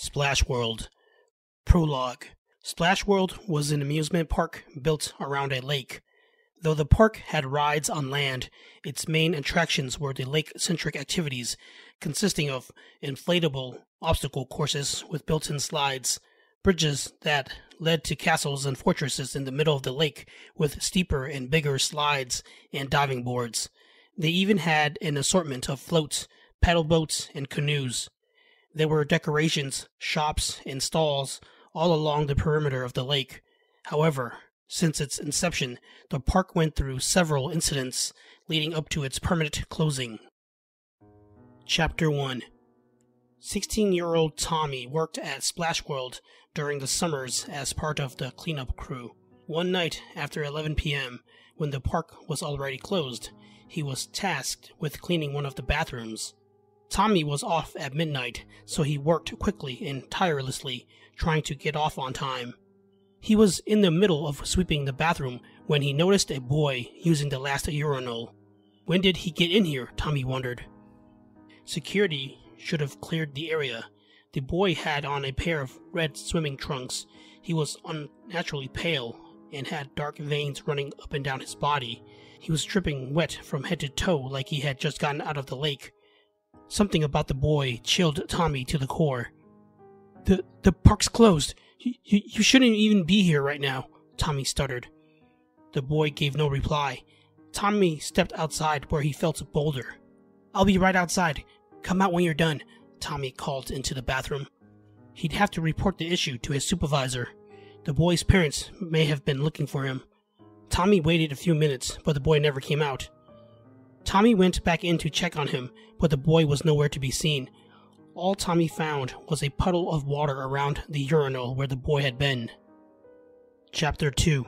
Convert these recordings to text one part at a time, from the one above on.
Splash World. Prologue. Splash World was an amusement park built around a lake. Though the park had rides on land, its main attractions were the lake-centric activities, consisting of inflatable obstacle courses with built-in slides, bridges that led to castles and fortresses in the middle of the lake with steeper and bigger slides and diving boards. They even had an assortment of floats, paddle boats, and canoes. There were decorations, shops, and stalls all along the perimeter of the lake. However, since its inception, the park went through several incidents leading up to its permanent closing. Chapter 1. 16-year-old Tommy worked at Splash World during the summers as part of the cleanup crew. One night after 11 p.m., when the park was already closed, he was tasked with cleaning one of the bathrooms. Tommy was off at midnight, so he worked quickly and tirelessly, trying to get off on time. He was in the middle of sweeping the bathroom when he noticed a boy using the last urinal. When did he get in here? Tommy wondered. Security should have cleared the area. The boy had on a pair of red swimming trunks. He was unnaturally pale and had dark veins running up and down his body. He was dripping wet from head to toe like he had just gotten out of the lake. Something about the boy chilled Tommy to the core. The park's closed. You shouldn't even be here right now, Tommy stuttered. The boy gave no reply. Tommy stepped outside where he felt bolder. I'll be right outside. Come out when you're done, Tommy called into the bathroom. He'd have to report the issue to his supervisor. The boy's parents may have been looking for him. Tommy waited a few minutes, but the boy never came out. Tommy went back in to check on him, but the boy was nowhere to be seen. All Tommy found was a puddle of water around the urinal where the boy had been. Chapter 2.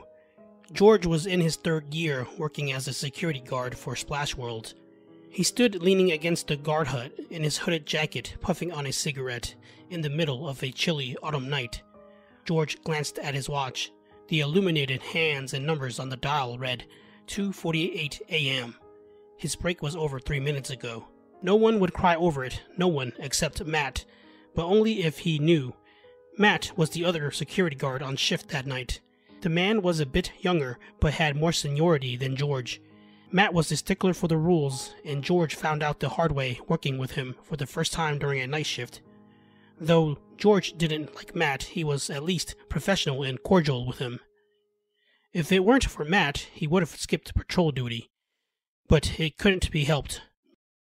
George was in his third year working as a security guard for Splash World. He stood leaning against the guard hut in his hooded jacket, puffing on a cigarette, in the middle of a chilly autumn night. George glanced at his watch. The illuminated hands and numbers on the dial read 2:48 a.m. His break was over 3 minutes ago. No one would cry over it, no one except Matt, but only if he knew. Matt was the other security guard on shift that night. The man was a bit younger, but had more seniority than George. Matt was a stickler for the rules, and George found out the hard way working with him for the first time during a night shift. Though George didn't like Matt, he was at least professional and cordial with him. If it weren't for Matt, he would have skipped patrol duty. But it couldn't be helped.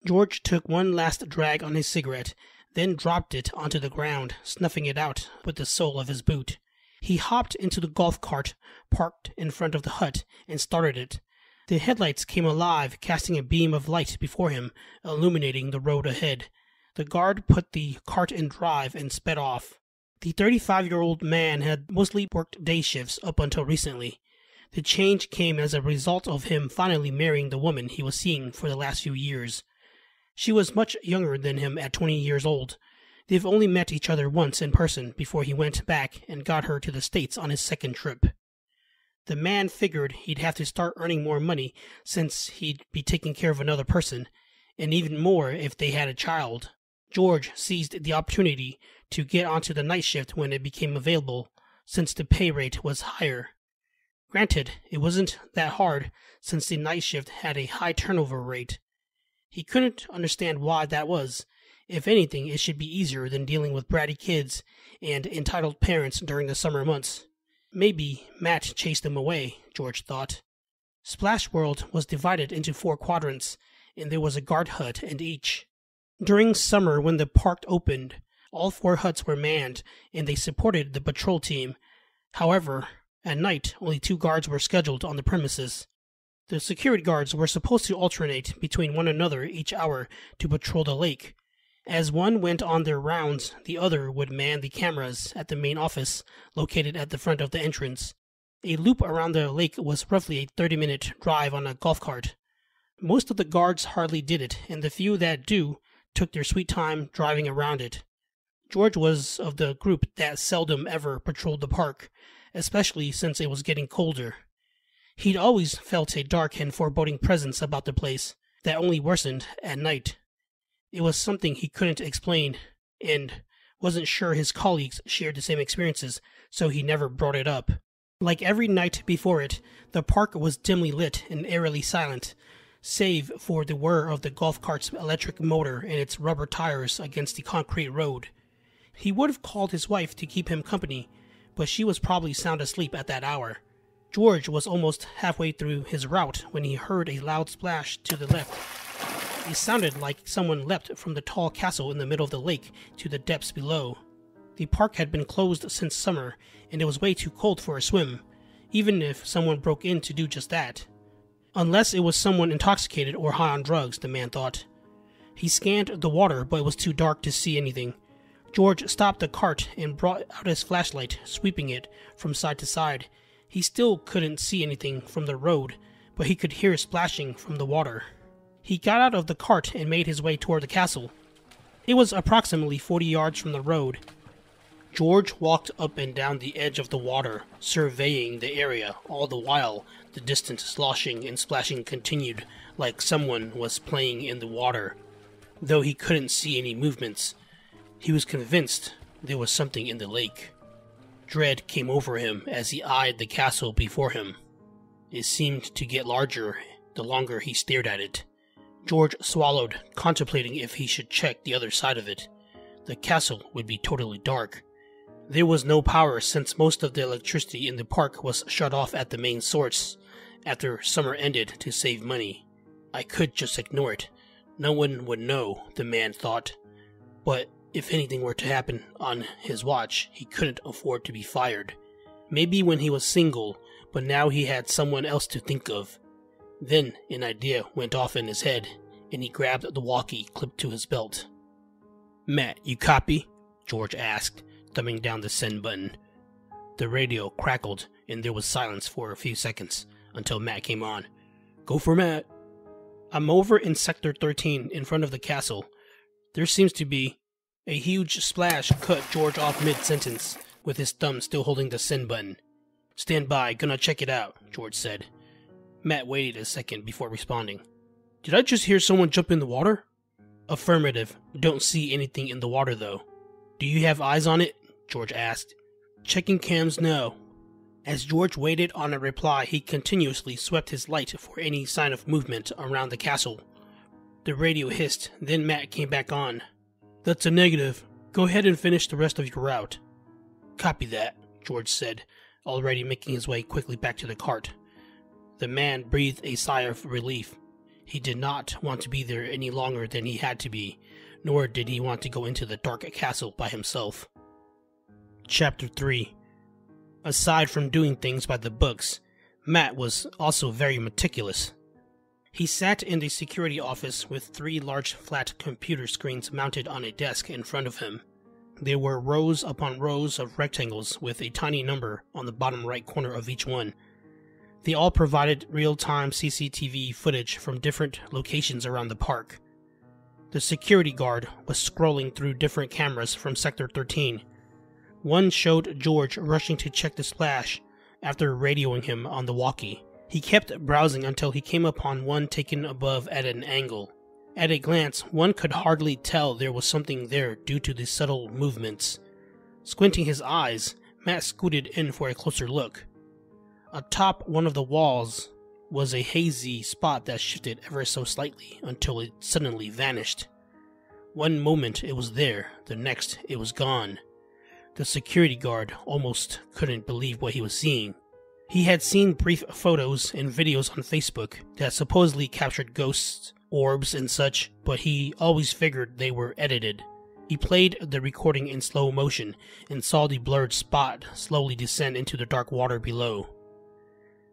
George took one last drag on his cigarette, then dropped it onto the ground, snuffing it out with the sole of his boot. He hopped into the golf cart parked in front of the hut and started it. The headlights came alive, casting a beam of light before him, illuminating the road ahead. The guard put the cart in drive and sped off. The 35-year-old man had mostly worked day shifts up until recently. The change came as a result of him finally marrying the woman he was seeing for the last few years. She was much younger than him at 20 years old. They've only met each other once in person before he went back and got her to the States on his second trip. The man figured he'd have to start earning more money since he'd be taking care of another person, and even more if they had a child. George seized the opportunity to get onto the night shift when it became available, since the pay rate was higher. Granted, it wasn't that hard, since the night shift had a high turnover rate. He couldn't understand why that was. If anything, it should be easier than dealing with bratty kids and entitled parents during the summer months. Maybe Matt chased them away, George thought. Splash World was divided into 4 quadrants, and there was a guard hut in each. During summer, when the park opened, all 4 huts were manned, and they supported the patrol team. However, at night, only 2 guards were scheduled on the premises. The security guards were supposed to alternate between one another each hour to patrol the lake. As one went on their rounds, the other would man the cameras at the main office, located at the front of the entrance. A loop around the lake was roughly a 30-minute drive on a golf cart. Most of the guards hardly did it, and the few that do took their sweet time driving around it. George was of the group that seldom ever patrolled the park, especially since it was getting colder. He'd always felt a dark and foreboding presence about the place that only worsened at night. It was something he couldn't explain, and wasn't sure his colleagues shared the same experiences, so he never brought it up. Like every night before it, the park was dimly lit and eerily silent, save for the whir of the golf cart's electric motor and its rubber tires against the concrete road. He would have called his wife to keep him company, but she was probably sound asleep at that hour. George was almost halfway through his route when he heard a loud splash to the left. It sounded like someone leapt from the tall castle in the middle of the lake to the depths below. The park had been closed since summer, and it was way too cold for a swim, even if someone broke in to do just that. Unless it was someone intoxicated or high on drugs, the man thought. He scanned the water, but it was too dark to see anything. George stopped the cart and brought out his flashlight, sweeping it from side to side. He still couldn't see anything from the road, but he could hear splashing from the water. He got out of the cart and made his way toward the castle. It was approximately 40 yards from the road. George walked up and down the edge of the water, surveying the area, all the while the distant sloshing and splashing continued like someone was playing in the water. Though he couldn't see any movements, he was convinced there was something in the lake. Dread came over him as he eyed the castle before him. It seemed to get larger the longer he stared at it. George swallowed, contemplating if he should check the other side of it. The castle would be totally dark. There was no power since most of the electricity in the park was shut off at the main source after summer ended to save money. I could just ignore it. No one would know, the man thought. But if anything were to happen on his watch, he couldn't afford to be fired. Maybe when he was single, but now he had someone else to think of. Then an idea went off in his head, and he grabbed the walkie clipped to his belt. "Matt, you copy?" George asked, thumbing down the send button. The radio crackled, and there was silence for a few seconds, until Matt came on. "Go for Matt." "I'm over in Sector 13, in front of the castle. There seems to be..." A huge splash cut George off mid-sentence, with his thumb still holding the send button. "Stand by, gonna check it out," George said. Matt waited a second before responding. "Did I just hear someone jump in the water?" "Affirmative. Don't see anything in the water, though." "Do you have eyes on it?" George asked. "Checking cams now." As George waited on a reply, he continuously swept his light for any sign of movement around the castle. The radio hissed, then Matt came back on. "That's a negative. Go ahead and finish the rest of your route." "Copy that," George said, already making his way quickly back to the cart. The man breathed a sigh of relief. He did not want to be there any longer than he had to be, nor did he want to go into the dark castle by himself. Chapter 3. Aside from doing things by the books, Matt was also very meticulous. He sat in the security office with 3 large flat computer screens mounted on a desk in front of him. There were rows upon rows of rectangles with a tiny number on the bottom right corner of each one. They all provided real-time CCTV footage from different locations around the park. The security guard was scrolling through different cameras from Sector 13. One showed George rushing to check the splash after radioing him on the walkie. He kept browsing until he came upon one taken above at an angle. At a glance, one could hardly tell there was something there due to the subtle movements. Squinting his eyes, Matt scooted in for a closer look. Atop one of the walls was a hazy spot that shifted ever so slightly until it suddenly vanished. One moment it was there, the next it was gone. The security guard almost couldn't believe what he was seeing. He had seen brief photos and videos on Facebook that supposedly captured ghosts, orbs, and such, but he always figured they were edited. He played the recording in slow motion and saw the blurred spot slowly descend into the dark water below.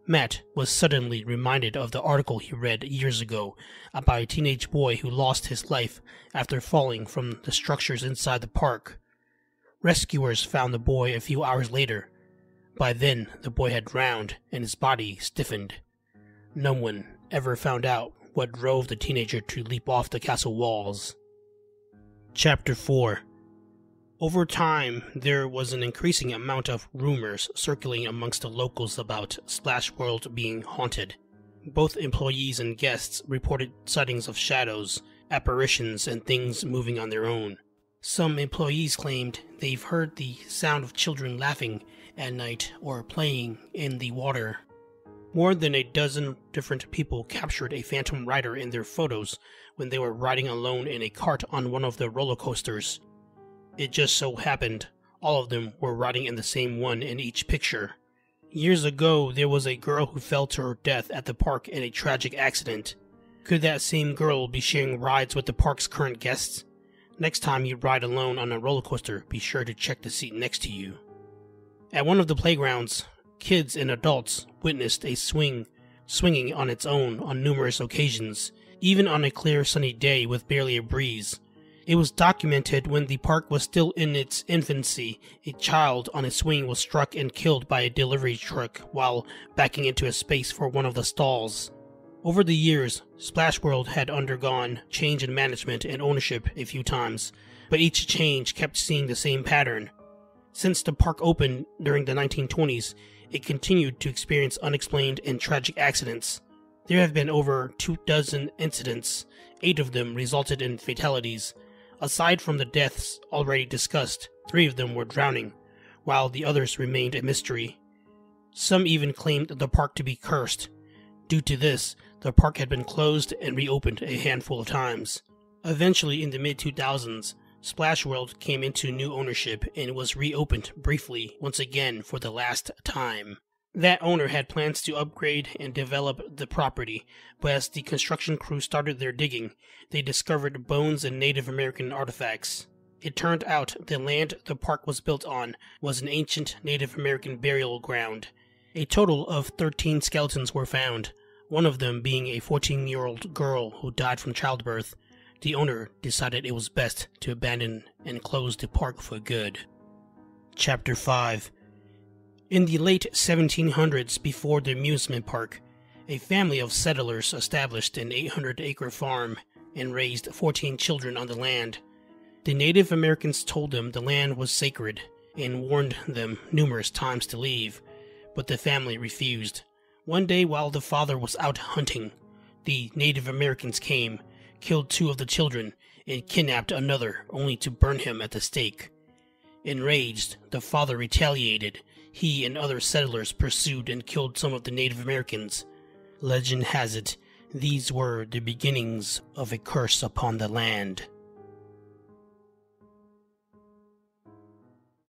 Matt was suddenly reminded of the article he read years ago about a teenage boy who lost his life after falling from the structures inside the park. Rescuers found the boy a few hours later. By then, the boy had drowned and his body stiffened. No one ever found out what drove the teenager to leap off the castle walls. Chapter 4. Over time, there was an increasing amount of rumors circulating amongst the locals about Splash World being haunted. Both employees and guests reported sightings of shadows, apparitions, and things moving on their own. Some employees claimed they've heard the sound of children laughing at night or playing in the water. More than a dozen different people captured a phantom rider in their photos when they were riding alone in a cart on one of the roller coasters. It just so happened all of them were riding in the same one in each picture. Years ago, there was a girl who fell to her death at the park in a tragic accident. Could that same girl be sharing rides with the park's current guests? Next time you ride alone on a roller coaster, be sure to check the seat next to you. At one of the playgrounds, kids and adults witnessed a swinging on its own on numerous occasions, even on a clear sunny day with barely a breeze. It was documented when the park was still in its infancy, a child on a swing was struck and killed by a delivery truck while backing into a space for one of the stalls. Over the years, Splash World had undergone change in management and ownership a few times, but each change kept seeing the same pattern. Since the park opened during the 1920s, it continued to experience unexplained and tragic accidents. There have been over 24 incidents, 8 of them resulted in fatalities. Aside from the deaths already discussed, 3 of them were drowning, while the others remained a mystery. Some even claimed the park to be cursed. Due to this, the park had been closed and reopened a handful of times. Eventually, in the mid-2000s, Splash World came into new ownership and was reopened briefly once again for the last time. That owner had plans to upgrade and develop the property, but as the construction crew started their digging, they discovered bones and Native American artifacts. It turned out the land the park was built on was an ancient Native American burial ground. A total of 13 skeletons were found, one of them being a 14-year-old girl who died from childbirth. The owner decided it was best to abandon and close the park for good. Chapter 5. In the late 1700s, before the amusement park, a family of settlers established an 800-acre farm and raised 14 children on the land. The Native Americans told them the land was sacred and warned them numerous times to leave, but the family refused. One day while the father was out hunting, the Native Americans came, killed 2 of the children, and kidnapped another only to burn him at the stake. Enraged, the father retaliated. He and other settlers pursued and killed some of the Native Americans. Legend has it, these were the beginnings of a curse upon the land.